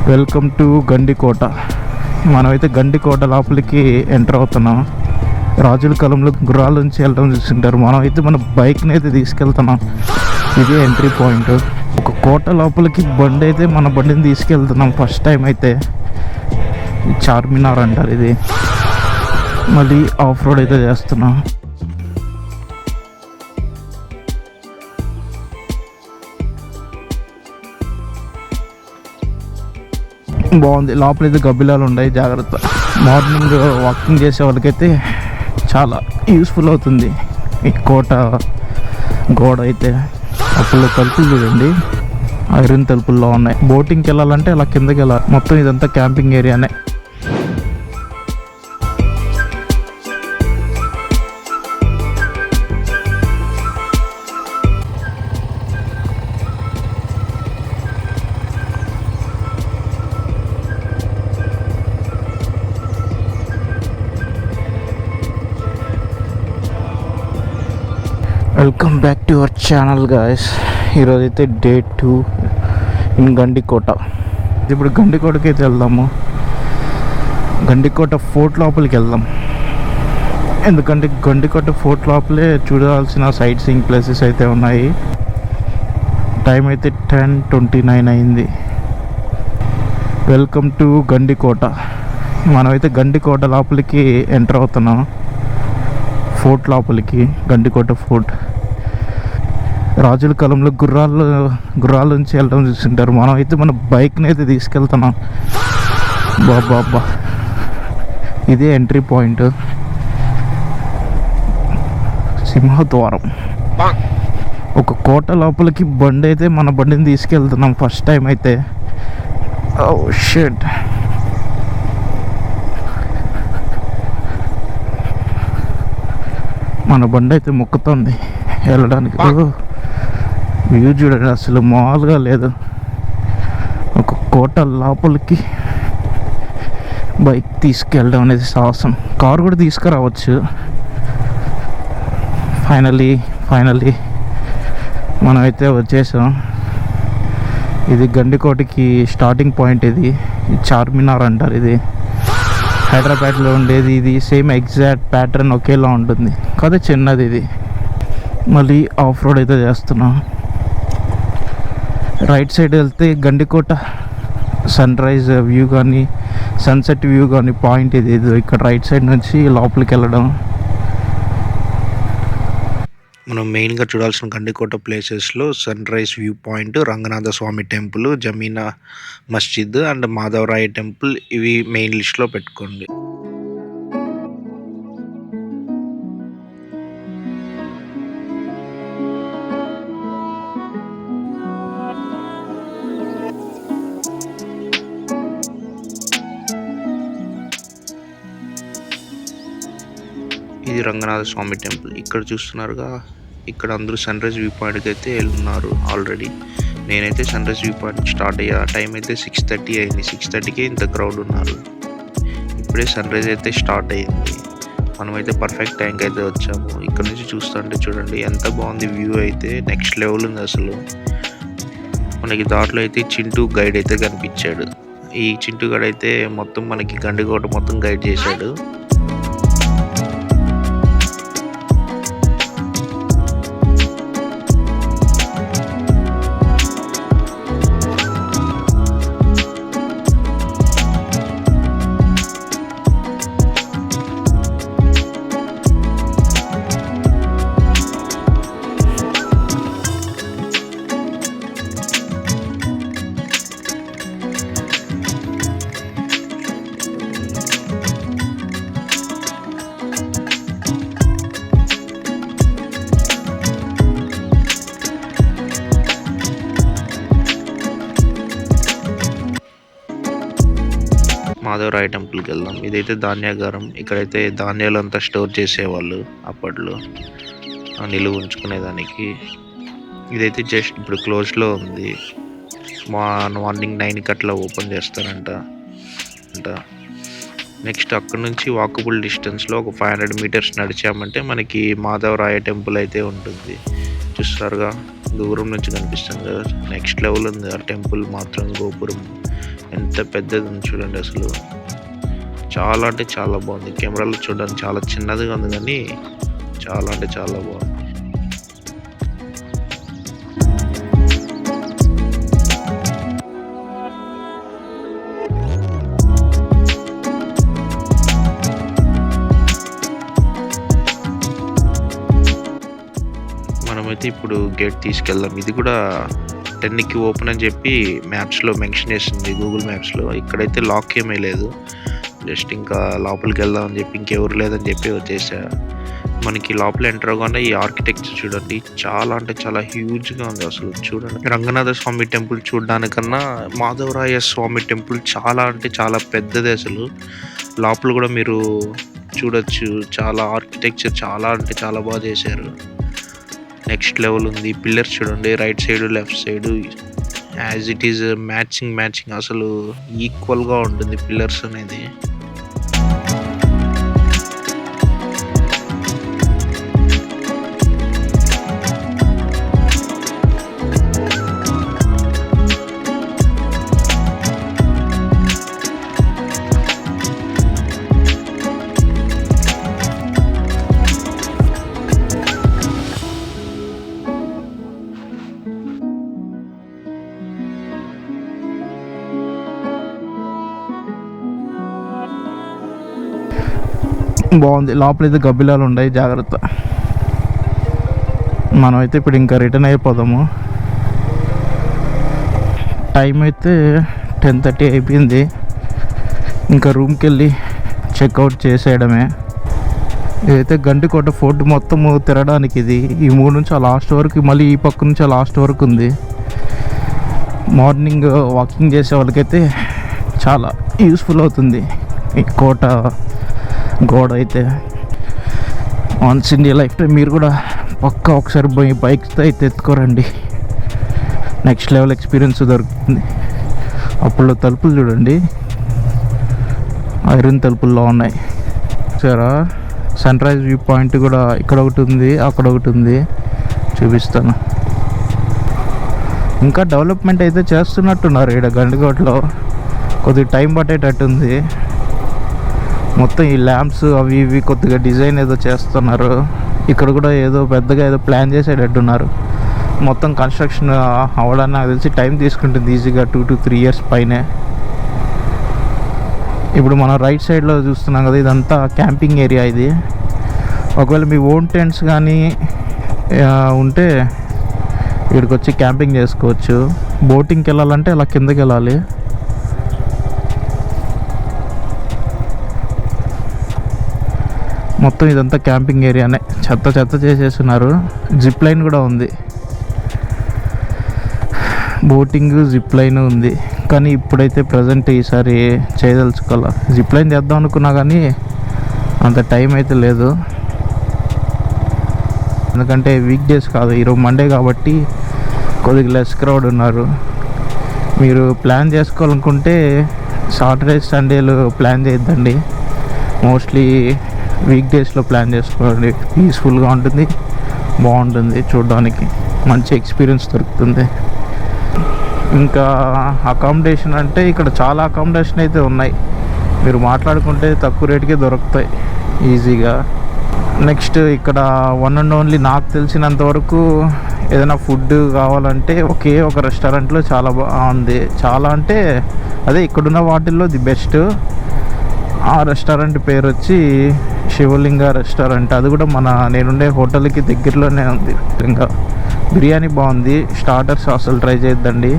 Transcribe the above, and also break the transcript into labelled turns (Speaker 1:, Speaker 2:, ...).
Speaker 1: Welcome to Gandikota. మనమైతే గండికోట లోపలికి enter అవుతున్నాం. రాజుల కాలంలో గుర్రాల నుంచి వెళ్ళడం చూస్తుంటారు. మనమైతే మన బైక్ని అయితే తీసుకెళ్తున్నాం. ఇదే ఎంట్రీ పాయింట్. ఒక కోట లోపలికి బండి అయితే మన బండిని తీసుకెళ్తున్నాం. ఫస్ట్ టైం అయితే చార్మినార్ అంటారు ఇది. మళ్ళీ ఆఫ్ రోడ్ అయితే చేస్తున్నాం. బాగుంది. లోపలైతే గబ్బిలాలు ఉన్నాయి, జాగ్రత్త. మార్నింగ్ వాకింగ్ చేసే వాళ్ళకైతే చాలా యూస్ఫుల్ అవుతుంది ఈ కోట గోడ అయితే. అప్పుడు తలుపులు చూడండి, ఐరన్ తలుపుల్లో ఉన్నాయి. బోటింగ్కి వెళ్ళాలంటే అలా కిందకి వెళ్ళాలి. మొత్తం ఇదంతా క్యాంపింగ్ ఏరియానే. Welcome back to our channel guys. ఈరోజైతే డే 2 ఇన్ గండికోట. ఇప్పుడు గండికోటకి అయితే వెళ్దాము. గండికోట ఫోర్ట్ లోపలికి వెళ్దాం. ఎందుకంటే గండికోట ఫోర్ట్ లోపలే చూడాల్సిన సైట్ సీయింగ్ ప్లేసెస్ అయితే ఉన్నాయి. టైం అయితే 10:29 అయింది. Welcome to Gandikota. మనమైతే గండికోట లోపలికి ఎంటర్ అవుతున్నాం. ఫోర్ట్ లోపలికి, గండికోట ఫోర్ట్. రాజుల కాలంలో గుర్రాల నుంచి వెళ్ళడం చూస్తుంటారు. మనమైతే మన బైక్ని అయితే తీసుకెళ్తున్నాం. బాబా, ఇదే ఎంట్రీ పాయింట్, సింహద్వారం. ఒక కోట లోపలికి బండి అయితే మన బండిని తీసుకెళ్తున్నాం ఫస్ట్ టైం అయితే. Oh shit. మన బండి అయితే మొక్కుతుంది వెళ్ళడానికి. వ్యూ చూడండి, అసలు మామూలుగా లేదు. ఒక కోట లోపలికి బైక్ తీసుకెళ్ళడం అనేది సాహసం. కారు కూడా తీసుకురావచ్చు. ఫైనలీ మనమైతే వచ్చేసాం. ఇది గండికోటకి స్టార్టింగ్ పాయింట్. ఇది చార్మినార్ అంటారు. ఇది హైదరాబాద్లో ఉండేది. ఇది సేమ్ ఎగ్జాక్ట్ ప్యాటర్న్ ఒకేలా ఉంటుంది, కాదు చిన్నది ఇది. మళ్ళీ ఆఫ్ రోడ్ అయితే చేస్తున్నాం. రైట్ సైడ్ వెళ్తే గండికోట సన్ రైజ్ వ్యూ కానీ సన్సెట్ వ్యూ కానీ పాయింట్ ఇది. ఇక్కడ రైట్ సైడ్ నుంచి లోపలికి వెళ్ళడం.
Speaker 2: మనం మెయిన్గా చూడాల్సిన గండికోట ప్లేసెస్లో sunrise view point, Ranganatha Swamy temple, జమీనా మస్జిద్ అండ్ మాధవరాయ టెంపుల్. ఇవి మెయిన్ లిస్ట్లో పెట్టుకోండి. ఇది రంగనాథ స్వామి టెంపుల్. ఇక్కడ చూస్తున్నారుగా, ఇక్కడ అందరూ సన్ రైజ్ వ్యూ పాయింట్కి అయితే వెళ్తున్నారు ఆల్రెడీ. నేనైతే sunrise view point start అయ్యా. టైం అయితే 6:30 అయింది. 6:30కే ఇంత క్రౌడ్ ఉన్నారు. ఇప్పుడే సన్ రైజ్ అయితే స్టార్ట్ అయ్యింది. మనమైతే పర్ఫెక్ట్ టైంకి అయితే వచ్చాము. ఇక్కడ నుంచి చూస్తుంటే చూడండి ఎంత బాగుంది వ్యూ. అయితే నెక్స్ట్ లెవెల్ ఉంది అసలు. మనకి దాంట్లో అయితే చింటూ గైడ్ అయితే కనిపించాడు. ఈ చింటూ గైడ్ అయితే మొత్తం మనకి గండికోట మొత్తం గైడ్ చేశాడు. మాధవరాయ టెంపుల్కి వెళ్దాం. ఇదైతే ధాన్యాగారం. ఇక్కడైతే ధాన్యాలు అంతా స్టోర్ చేసేవాళ్ళు అప్పట్లో, నిలువ ఉంచుకునేదానికి. ఇదైతే జస్ట్ ఇప్పుడు క్లోజ్లో ఉంది. మార్నింగ్ 9కి అట్లా ఓపెన్ చేస్తారంట. నెక్స్ట్ అక్కడ నుంచి వాకబుల్ డిస్టెన్స్లో ఒక 500 మీటర్స్ నడిచామంటే మనకి మాధవరాయ టెంపుల్ అయితే ఉంటుంది. చూస్తారుగా, దూరం నుంచి కనిపిస్తుంది కదా. నెక్స్ట్ లెవెల్ ఉంది ఆ టెంపుల్ మాత్రం. గోపురం ఎంత పెద్దది ఉంది చూడండి. అసలు చాలా అంటే చాలా బాగుంది. కెమెరాలో చూడడానికి చాలా చిన్నదిగా ఉంది కానీ చాలా అంటే చాలా బాగుంది. మనమైతే ఇప్పుడు గేట్ తీసుకెళ్దాం. ఇది కూడా 10కి ఓపెన్ అని చెప్పి మ్యాప్స్లో మెన్షన్ చేసింది, గూగుల్ మ్యాప్స్లో. ఇక్కడైతే లాక్ ఏమీ లేదు, జస్ట్ ఇంకా లోపలికి వెళ్దాం అని చెప్పి ఇంకెవరు లేదని చెప్పి వచ్చేసా. మనకి లోపల ఎంటర్ అవ్వగానే ఈ ఆర్కిటెక్చర్ చూడండి, చాలా అంటే చాలా హ్యూజ్గా ఉంది. అసలు చూడండి, రంగనాథ స్వామి టెంపుల్ చూడడానికన్నా మాధవరాయ స్వామి టెంపుల్ చాలా అంటే చాలా పెద్దది. అసలు లోపల కూడా మీరు చూడొచ్చు, చాలా ఆర్కిటెక్చర్ చాలా అంటే చాలా బాగా చేశారు. నెక్స్ట్ లెవెల్ ఉంది. పిల్లర్స్ చూడండి, right side left side as it is matching అసలు ఈక్వల్గా ఉంటుంది పిల్లర్స్ అనేది.
Speaker 1: బాగుంది. లోపలైతే గబ్బిలాలు ఉన్నాయి, జాగ్రత్త. మనమైతే ఇప్పుడు ఇంకా రిటర్న్ అయిపోదాము. టైం అయితే 10:30 అయిపోయింది. ఇంకా రూమ్కి వెళ్ళి చెక్అవుట్ చేసేయడమే. ఇదైతే గండికోట ఫోర్ట్ మొత్తము తిరగడానికి ఇది. ఈ మూడు నుంచి ఆ లాస్ట్ వరకు, మళ్ళీ ఈ పక్క నుంచి ఆ లాస్ట్ వరకు ఉంది. మార్నింగ్ వాకింగ్ చేసే వాళ్ళకైతే చాలా యూస్ఫుల్ అవుతుంది ఈ కోట గోడ అయితే. Once in the life time మీరు కూడా పక్కా ఒకసారి పోయి బైక్స్తో అయితే ఎత్తుకోరండి, నెక్స్ట్ లెవెల్ ఎక్స్పీరియన్స్ దొరుకుతుంది. అప్పుడు తలుపులు చూడండి, ఐరన్ తలుపుల్లో ఉన్నాయి. సరే, సన్ రైజ్ వ్యూ పాయింట్ కూడా ఇక్కడ ఒకటి ఉంది, అక్కడ ఒకటి ఉంది, చూపిస్తాను. ఇంకా డెవలప్మెంట్ అయితే చేస్తున్నట్టున్నారు ఇక్కడ గండికోటలో, కొద్దిగా టైం పట్టేటట్టుంది. మొత్తం ఈ ల్యాంప్స్ అవి ఇవి కొద్దిగా డిజైన్ ఏదో చేస్తున్నారు. ఇక్కడ కూడా ఏదో పెద్దగా ఏదో ప్లాన్ చేసేటట్టున్నారు. మొత్తం కన్స్ట్రక్షన్ అవ్వడానికి నాకు తెలిసి టైం తీసుకుంటుంది ఈజీగా 2 to 3 years పైనే. ఇప్పుడు మనం రైట్ సైడ్లో చూస్తున్నాం కదా, ఇదంతా క్యాంపింగ్ ఏరియా ఇది. ఒకవేళ మీ ఓన్ టెంట్స్ కానీ ఉంటే ఇక్కడికి వచ్చి క్యాంపింగ్ చేసుకోవచ్చు. బోటింగ్కి వెళ్ళాలంటే అలా కిందకి వెళ్ళాలి. మొత్తం ఇదంతా క్యాంపింగ్ ఏరియానే, చెత్త చేసేస్తున్నారు. జిప్ లైన్ కూడా ఉంది, బోటింగ్ జిప్ లైన్ ఉంది. కానీ ఇప్పుడైతే ప్రజెంట్ ఈసారి చేయదలుచుకోవాలి. జిప్ లైన్ చేద్దాం అనుకున్నా కానీ అంత టైం అయితే లేదు, ఎందుకంటే వీక్ డేస్ కాదు, ఈరోజు మండే కాబట్టి కొద్దిగా లెస్ క్రౌడ్ ఉన్నారు. మీరు ప్లాన్ చేసుకోవాలనుకుంటే సాటర్డే సండేలు ప్లాన్ చేయొద్దండి, మోస్ట్లీ వీక్ డేస్లో ప్లాన్ చేసుకోండి. పీస్ఫుల్గా ఉంటుంది, బాగుంటుంది, చూడడానికి మంచి ఎక్స్పీరియన్స్ దొరుకుతుంది. ఇంకా అకామిడేషన్ అంటే ఇక్కడ చాలా అకామిడేషన్ అయితే ఉన్నాయి, మీరు మాట్లాడుకుంటే తక్కువ రేటుకే దొరుకుతాయి ఈజీగా. నెక్స్ట్ ఇక్కడ వన్ అండ్ ఓన్లీ నాకు తెలిసినంత వరకు ఏదైనా ఫుడ్ కావాలంటే ఒకే ఒక రెస్టారెంట్లో చాలా బాగుంది. చాలా అంటే అదే ఇక్కడున్న వాటిల్లో ది బెస్ట్. ఆ రెస్టారెంట్ పేరు వచ్చి శివలింగ రెస్టారెంట్. అది కూడా నేనుండే హోటల్కి దగ్గరలోనే ఉంది. ఇంకా బిర్యానీ బాగుంది, స్టార్టర్స్ అసలు ట్రై చేయొద్దండి.